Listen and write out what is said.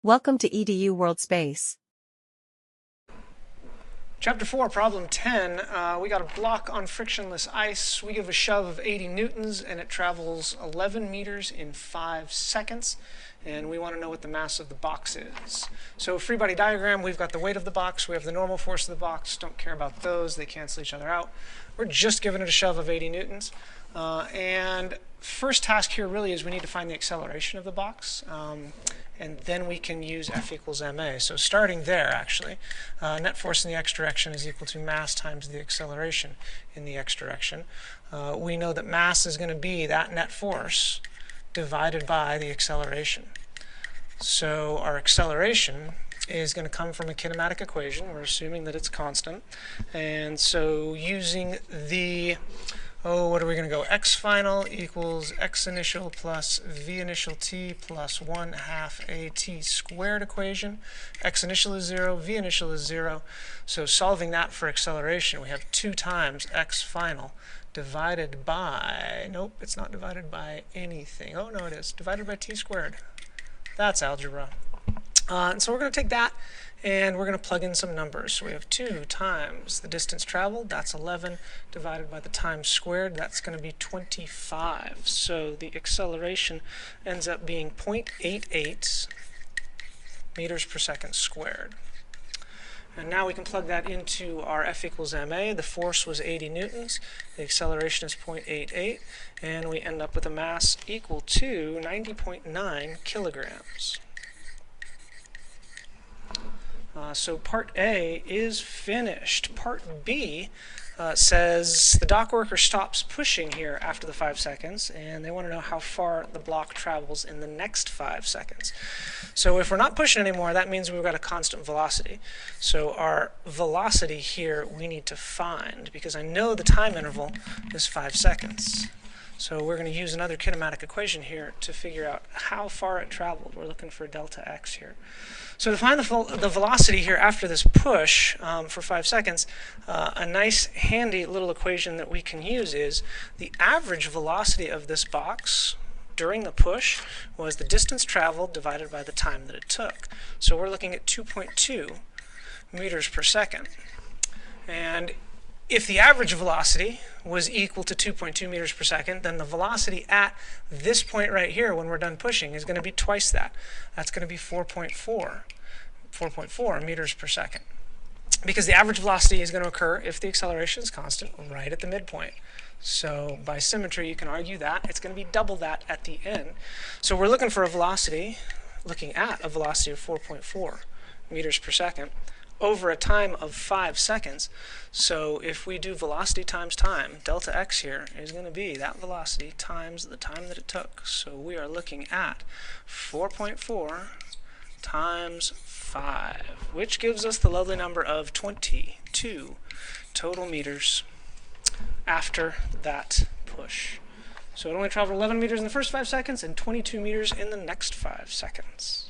Welcome to EDU World Space. Chapter 4, Problem 10. We got a block on frictionless ice. We give a shove of 80 newtons and it travels 11 meters in 5 seconds. And we want to know what the mass of the box is. So free body diagram, we've got the weight of the box, we have the normal force of the box. Don't care about those, they cancel each other out. We're just giving it a shove of 80 newtons. And first task here really is we need to find the acceleration of the box. And then we can use F equals ma. So starting there, actually, net force in the x direction is equal to mass times the acceleration in the x direction. We know that mass is going to be that net force divided by the acceleration. So our acceleration is going to come from a kinematic equation. We're assuming that it's constant. And so using the what are we going to go? X final equals x initial plus v initial t plus 1/2 at squared equation. X initial is 0, v initial is 0. So solving that for acceleration, we have 2 times x final divided by, nope, it's not divided by anything. Oh, no, it is. Divided by t squared. That's algebra. And so we're going to take that and we're going to plug in some numbers. So we have 2 times the distance traveled, that's 11, divided by the time squared, that's going to be 25. So the acceleration ends up being 0.88 meters per second squared. And now we can plug that into our F equals ma. The force was 80 newtons, the acceleration is 0.88, and we end up with a mass equal to 90.9 kilograms. So part A is finished. Part B says the dock worker stops pushing here after the 5 seconds, and they want to know how far the block travels in the next 5 seconds. So if we're not pushing anymore, that means we've got a constant velocity. So our velocity here we need to find, because I know the time interval is 5 seconds. So we're going to use another kinematic equation here to figure out how far it traveled. We're looking for delta x here. So to find the velocity here after this push for 5 seconds, a nice handy little equation that we can use is the average velocity of this box during the push was the distance traveled divided by the time that it took. So we're looking at 2.2 meters per second. And if the average velocity was equal to 2.2 meters per second, then the velocity at this point right here when we're done pushing is going to be twice that. That's going to be 4.4 meters per second. Because the average velocity is going to occur if the acceleration is constant right at the midpoint. So by symmetry, you can argue that it's going to be double that at the end. So we're looking for a velocity, looking at a velocity of 4.4 meters per second over a time of 5 seconds. So if we do velocity times time, delta x here is going to be that velocity times the time that it took. So we are looking at 4.4 times 5, which gives us the lovely number of 22 total meters after that push. So it only traveled 11 meters in the first 5 seconds and 22 meters in the next 5 seconds.